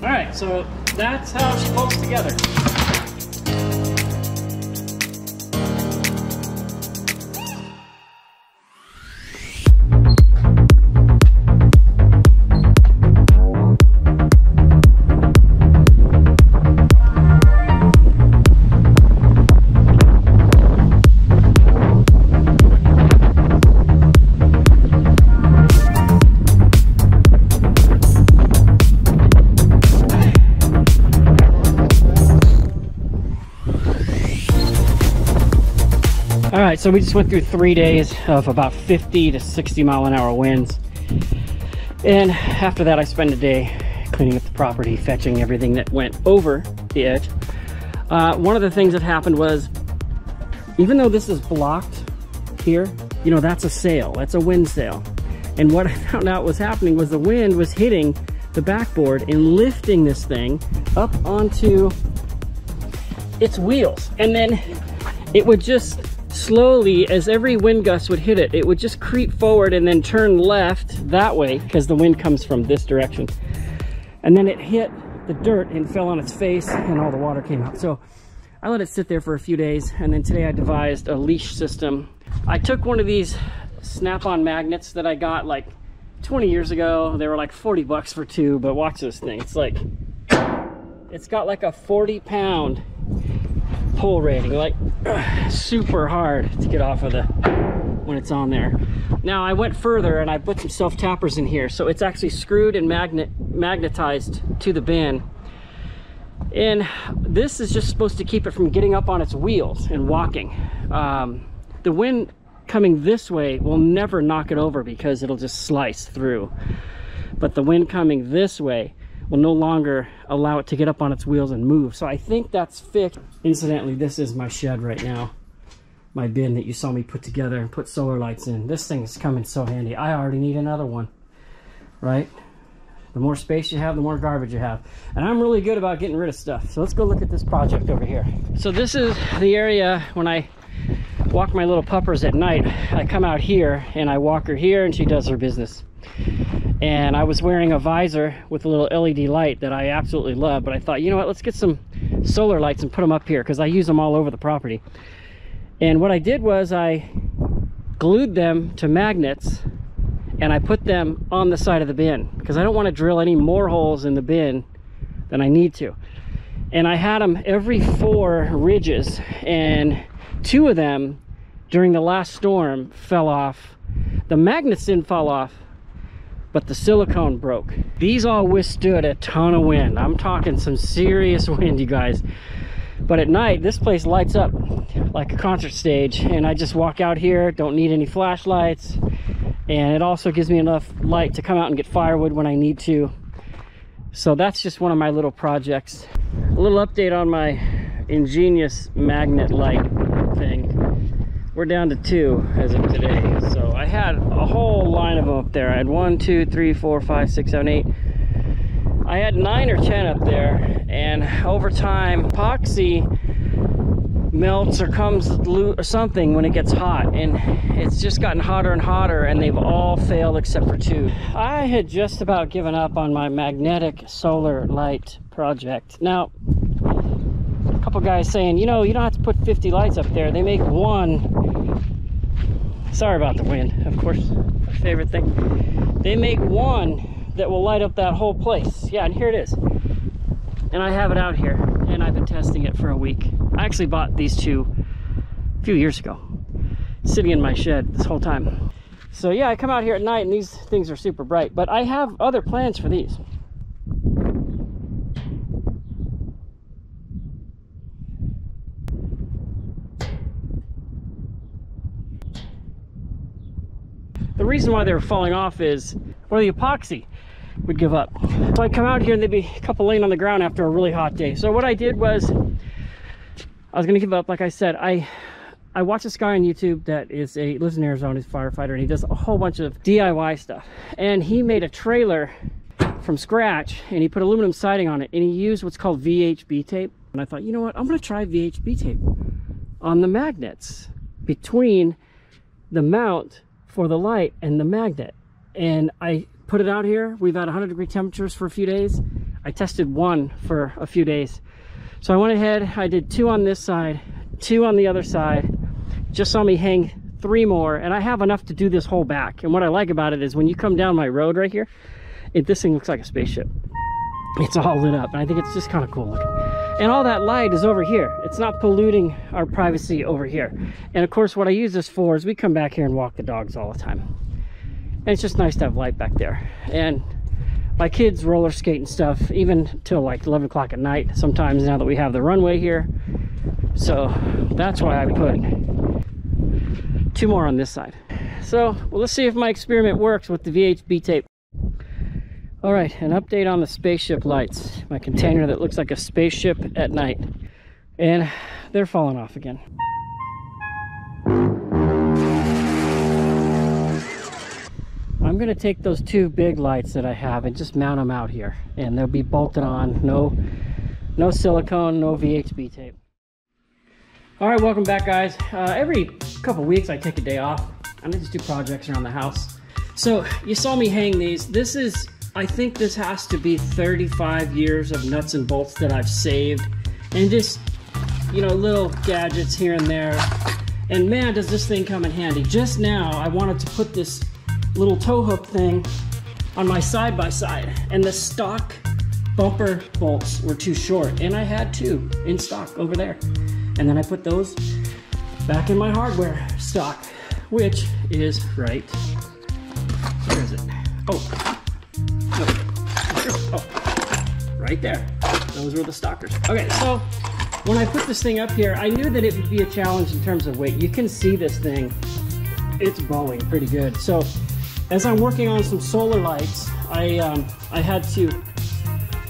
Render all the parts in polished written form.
All right, so that's how she bolts together. All right, so we just went through 3 days of about 50 to 60 mile an hour winds. And after that, I spent a day cleaning up the property, fetching everything that went over the edge. One of the things that happened was, even though this is blocked here, you know, that's a sail, that's a wind sail. And what I found out was happening was the wind was hitting the backboard and lifting this thing up onto its wheels. And then it would just slowly, as every wind gust would hit it, it would just creep forward and then turn left that way because the wind comes from this direction. And then it hit the dirt and fell on its face and all the water came out. So I let it sit there for a few days, and then today I devised a leash system. I took one of these snap-on magnets that I got like 20 years ago. They were like 40 bucks for two, but watch this thing. It's got like a 40-pound pull rating, like super hard to get off of when it's on there. Now I went further and I put some self-tappers in here, so it's actually screwed and magnetized to the bin. And this is just supposed to keep it from getting up on its wheels and walking. The wind coming this way will never knock it over because it'll just slice through. But the wind coming this way will no longer allow it to get up on its wheels and move. So I think that's fixed. Incidentally, this is my shed right now. My bin that you saw me put together and put solar lights in. This thing is coming so handy. I already need another one, right? The more space you have, the more garbage you have. And I'm really good about getting rid of stuff. So let's go look at this project over here. So this is the area when I walk my little puppers at night. I come out here and I walk her here and she does her business. And I was wearing a visor with a little LED light that I absolutely love, but I thought, you know what, let's get some solar lights and put them up here because I use them all over the property. And what I did was I glued them to magnets and I put them on the side of the bin because I don't want to drill any more holes in the bin than I need to. And I had them every 4 ridges, and 2 of them during the last storm fell off. The magnets didn't fall off, but the silicone broke. These all withstood a ton of wind. I'm talking some serious wind, you guys. But at night, this place lights up like a concert stage, and I just walk out here, don't need any flashlights, and it also gives me enough light to come out and get firewood when I need to. So that's just one of my little projects. A little update on my ingenious magnet light thing. We're down to 2 as of today. So I had a whole line of them up there. I had 1, 2, 3, 4, 5, 6, 7, 8. I had 9 or 10 up there, and over time epoxy melts or comes loose or something when it gets hot, and it's just gotten hotter and hotter, and they've all failed except for 2. I had just about given up on my magnetic solar light project. Now, a couple guys saying, you know, you don't have to put 50 lights up there. They make 1. Sorry about the wind, of course, my favorite thing. They make 1 that will light up that whole place. Yeah, and here it is. And I have it out here, and I've been testing it for a week. I actually bought these 2 a few years ago, sitting in my shed this whole time. So yeah, I come out here at night and these things are super bright, but I have other plans for these. The reason why they were falling off is, well, the epoxy would give up. So I come out here and they'd be a couple laying on the ground after a really hot day. So what I did was, I was gonna give up. Like I said, I watched this guy on YouTube that lives in Arizona, he's a firefighter, and he does a whole bunch of DIY stuff. And he made a trailer from scratch, and he put aluminum siding on it, and he used what's called VHB tape. And I thought, you know what, I'm gonna try VHB tape on the magnets between the mount for the light and the magnet. And I put it out here. We've had 100-degree temperatures for a few days. I tested one for a few days. So I went ahead, I did 2 on this side, 2 on the other side. Just saw me hang 3 more, and I have enough to do this whole back. And what I like about it is when you come down my road right here, this thing looks like a spaceship. It's all lit up, and I think it's just kind of cool looking. And all that light is over here. It's not polluting our privacy over here. And of course, what I use this for is we come back here and walk the dogs all the time. And it's just nice to have light back there. And my kids roller skate and stuff, even till like 11 o'clock at night, sometimes now that we have the runway here. So that's why I put 2 more on this side. So, well, let's see if my experiment works with the VHB tape. All right, an update on the spaceship lights. My container that looks like a spaceship at night. And they're falling off again. I'm gonna take those 2 big lights that I have and just mount them out here. And they'll be bolted on, no silicone, no VHB tape. All right, welcome back, guys. Every couple weeks I take a day off and I just do projects around the house. So you saw me hang these. This is, I think this has to be 35 years of nuts and bolts that I've saved, and just, you know, little gadgets here and there. And man, does this thing come in handy. Just now, I wanted to put this little tow hook thing on my side-by-side, and the stock bumper bolts were too short, and I had 2 in stock over there. And then I put those back in my hardware stock, which is right, where is it? Right there. Those were the stockers. Okay, so when I put this thing up here, I knew that it would be a challenge in terms of weight. You can see this thing, it's bowing pretty good. So as I'm working on some solar lights, I had to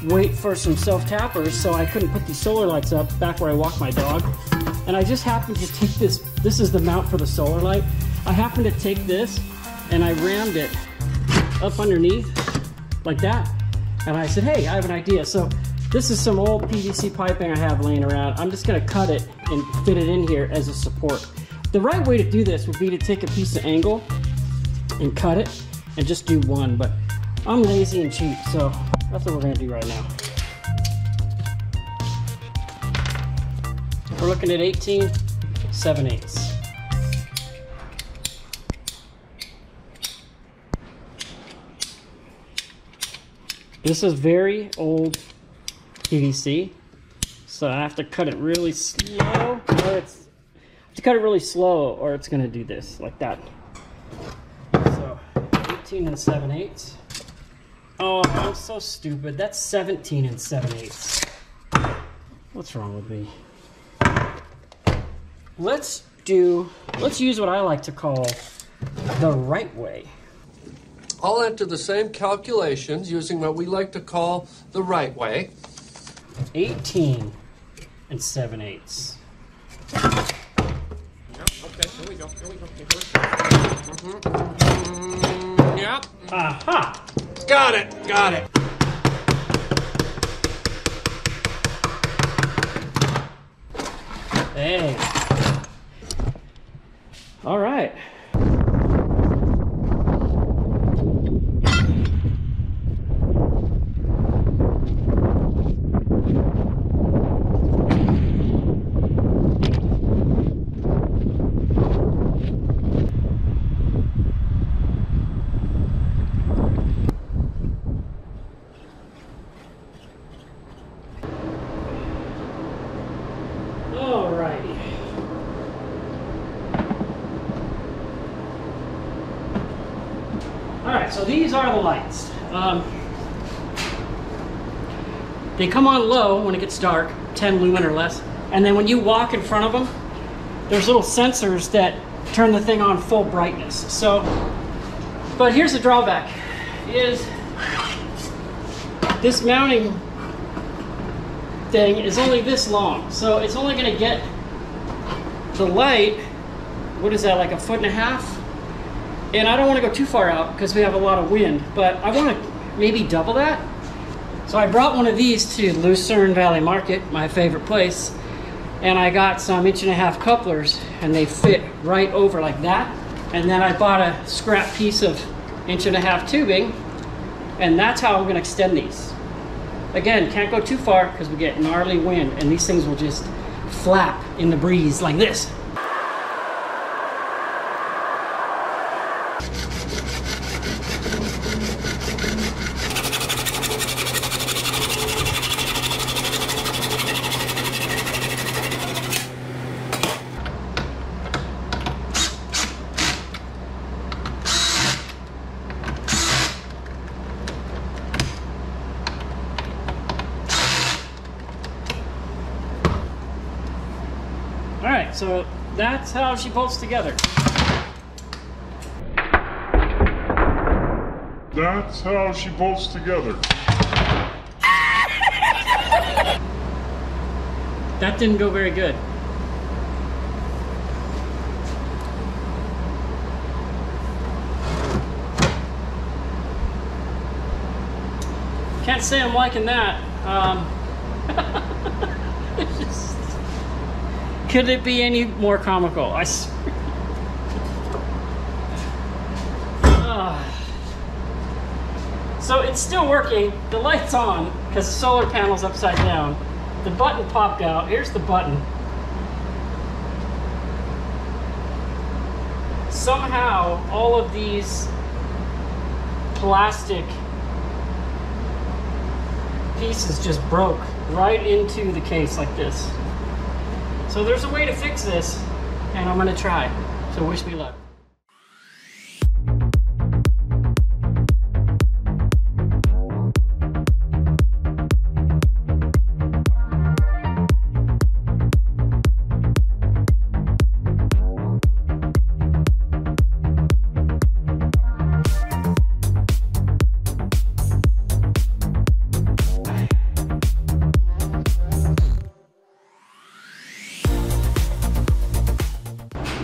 wait for some self-tappers, so I couldn't put these solar lights up back where I walk my dog. And I just happened to take this is the mount for the solar light. I happened to take this and I rammed it up underneath like that. And I said, hey, I have an idea. So this is some old PVC piping I have laying around. I'm just gonna cut it and fit it in here as a support. The right way to do this would be to take a piece of angle and cut it and just do one, but I'm lazy and cheap, so that's what we're gonna do right now. We're looking at 18 7/8. This is very old PVC, so I have to cut it really slow, or it's gonna do this like that. So 18 7/8. Oh, I'm so stupid. That's 17 7/8. What's wrong with me? Let's use what I like to call the right way. I'll enter the same calculations using what we like to call the right way. 18 7/8. Yep, okay, here we go. Yep. Aha! Got it. Hey. All right. Alright, so these are the lights. They come on low when it gets dark, 10 lumen or less, and then when you walk in front of them, there's little sensors that turn the thing on full brightness. So, but here's the drawback, is this mounting thing is only this long, so it's only going to get the light, what is that, like 1.5 feet? And I don't want to go too far out because we have a lot of wind, but I want to maybe double that. So I brought one of these to Lucerne Valley Market, my favorite place, and I got some 1.5-inch couplers, and they fit right over like that. And then I bought a scrap piece of 1.5-inch tubing, and that's how I'm going to extend these. Again, can't go too far because we get gnarly wind and these things will just flap in the breeze like this. Alright, so that's how she bolts together. That's how she bolts together. That didn't go very good. Can't say I'm liking that. It's just, could it be any more comical? I swear. So it's still working. The light's on because the solar panel's upside down. The button popped out. Here's the button. Somehow all of these plastic pieces just broke right into the case like this. So there's a way to fix this, and I'm gonna try. So wish me luck.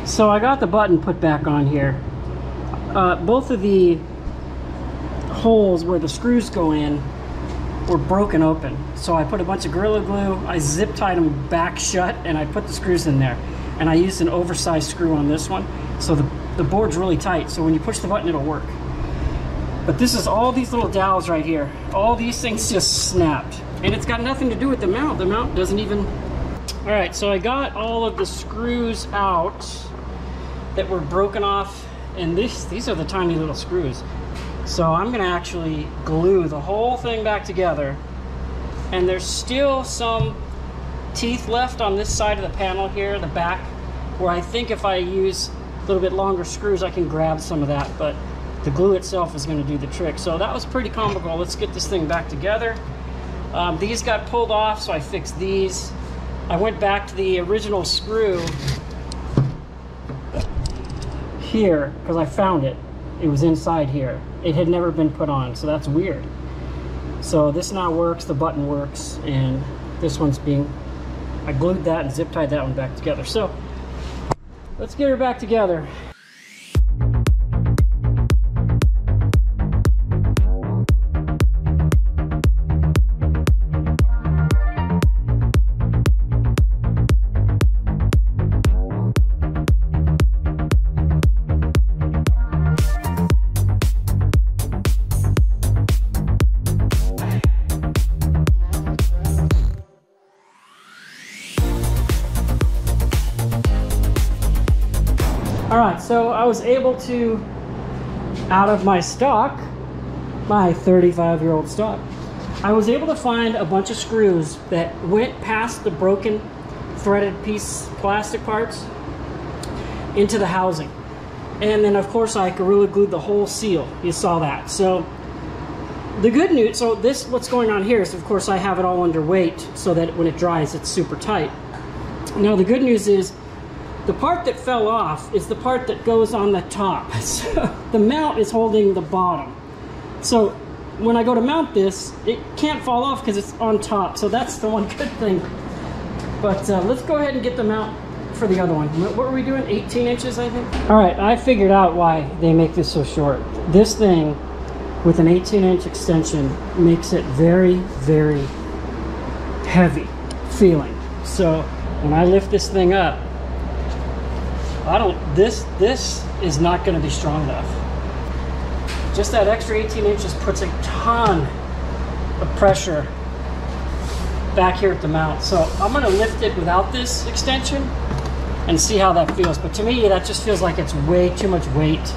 So I got the button put back on here. Both of the holes where the screws go in were broken open. So I put a bunch of Gorilla Glue, I zip tied them back shut, and I put the screws in there. And I used an oversized screw on this one. So the board's really tight, so when you push the button, it'll work. But this is all these little dowels right here. All these things just snapped. And it's got nothing to do with the mount. The mount doesn't even... All right, so I got all of the screws out that were broken off, and these are the tiny little screws. So I'm gonna actually glue the whole thing back together, and there's still some teeth left on this side of the panel here, the back, where I think if I use a little bit longer screws I can grab some of that, but the glue itself is gonna do the trick. So that was pretty comical. Let's get this thing back together. These got pulled off, so I fixed these. I went back to the original screw here because I found it. It was inside here. It had never been put on, so that's weird. So this now works, the button works, and this one's I glued that and zip tied that one back together. So let's get her back together. All right, so I was able to, out of my stock, my 35-year-old stock, I was able to find a bunch of screws that went past the broken threaded piece plastic parts into the housing. And then of course I Gorilla Glued the whole seal. You saw that. So the good news, so this, what's going on here is of course I have it all under weight so that when it dries it's super tight. Now the good news is the part that fell off is the part that goes on the top. So the mount is holding the bottom. So when I go to mount this, it can't fall off because it's on top. So that's the one good thing. But let's go ahead and get the mount for the other one. What were we doing? 18 inches, I think? All right, I figured out why they make this so short. This thing with an 18-inch extension makes it very, very heavy feeling. So when I lift this thing up, this is not going to be strong enough. Just that extra 18 inches puts a ton of pressure back here at the mount. So I'm gonna lift it without this extension and see how that feels. But to me, that just feels like it's way too much weight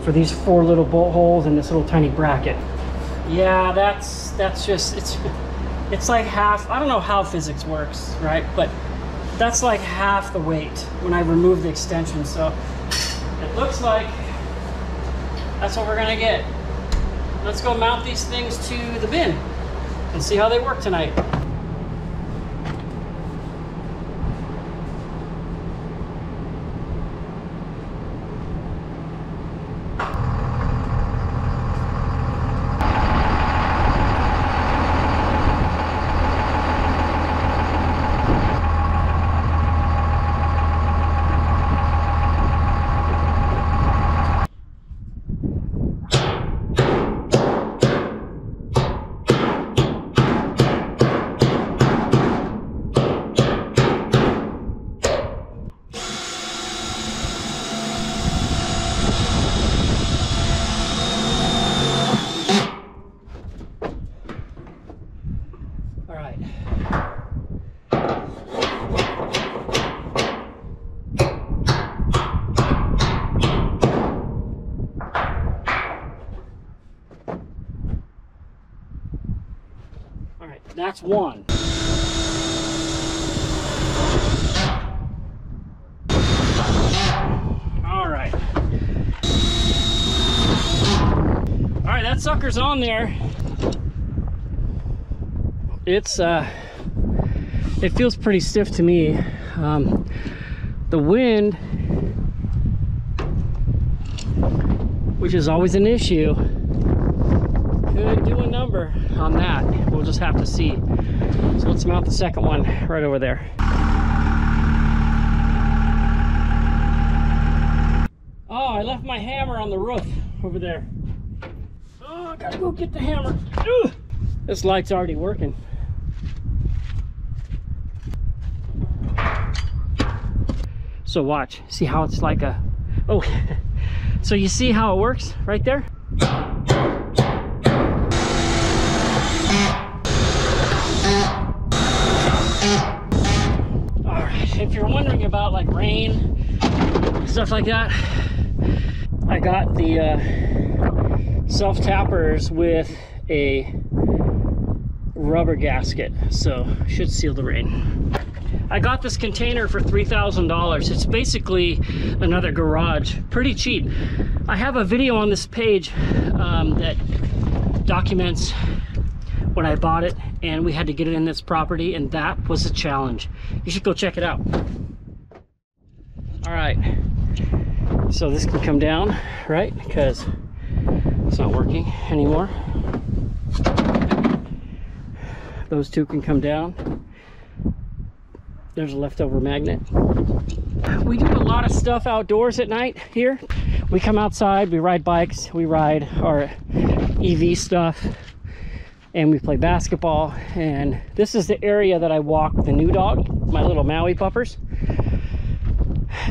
for these 4 little bolt holes and this little tiny bracket. Yeah, that's just, it's like half, I don't know how physics works, right? But that's like half the weight when I remove the extension. So it looks like that's what we're gonna get. Let's go mount these things to the bin and see how they work tonight. That's one. All right. All right, that sucker's on there. It's it feels pretty stiff to me. The wind, which is always an issue, could do a number on that. We'll just have to see. So let's mount the second one right over there. Oh, I left my hammer on the roof over there. Oh, I gotta go get the hammer. Ugh. This light's already working. So watch, see how it's like a, oh, so you see how it works right there? If you're wondering about like rain, stuff like that, I got the self-tappers with a rubber gasket, so should seal the rain. I got this container for $3,000. It's basically another garage, pretty cheap. I have a video on this page that documents when I bought it, and we had to get it in this property, and that was a challenge. You should go check it out. All right, so this can come down, right? Because it's not working anymore. Those two can come down. There's a leftover magnet. We do a lot of stuff outdoors at night here. We come outside, we ride bikes, we ride our EV stuff, and we play basketball. And this is the area that I walk the new dog, my little Maui puppers.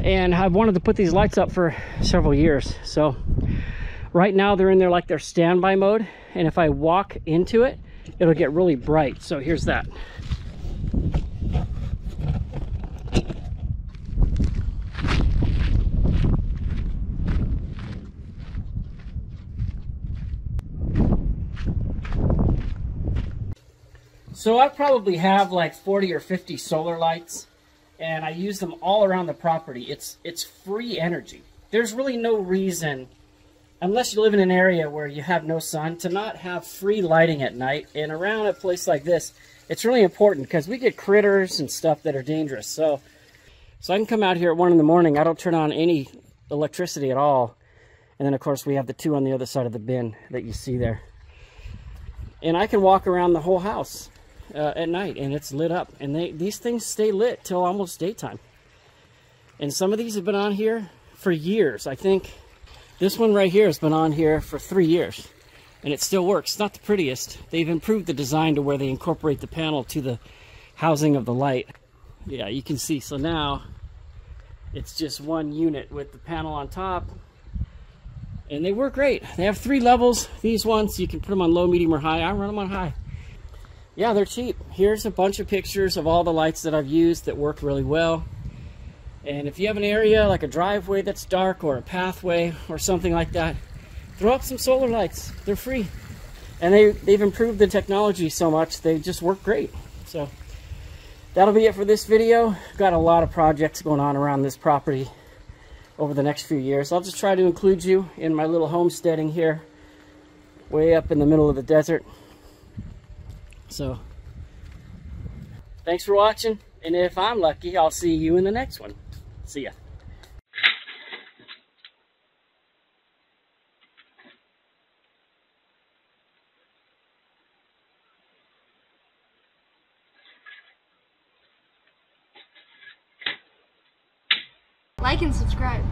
And I've wanted to put these lights up for several years. So right now they're in there like their standby mode. And if I walk into it, it'll get really bright. So here's that. So I probably have like 40 or 50 solar lights, and I use them all around the property. It's free energy. There's really no reason, unless you live in an area where you have no sun, to not have free lighting at night. And around a place like this, it's really important because we get critters and stuff that are dangerous. So I can come out here at 1 in the morning. I don't turn on any electricity at all. And then of course we have the two on the other side of the bin that you see there. And I can walk around the whole house at night, and it's lit up. And these things stay lit till almost daytime. And some of these have been on here for years. I think this one right here has been on here for 3 years, and it still works. It's not the prettiest. They've improved the design to where they incorporate the panel to the housing of the light. Yeah, you can see. So now it's just one unit with the panel on top, and they work great. They have 3 levels. These ones, you can put them on low, medium, or high. I run them on high. yeah, they're cheap. Here's a bunch of pictures of all the lights that I've used that work really well. And if you have an area like a driveway that's dark or a pathway or something like that, throw up some solar lights. They're free. And they've improved the technology so much, they just work great. So that'll be it for this video. Got a lot of projects going on around this property over the next few years. I'll just try to include you in my little homesteading here, way up in the middle of the desert. So thanks for watching, and if I'm lucky, I'll see you in the next one. See ya. Like and subscribe.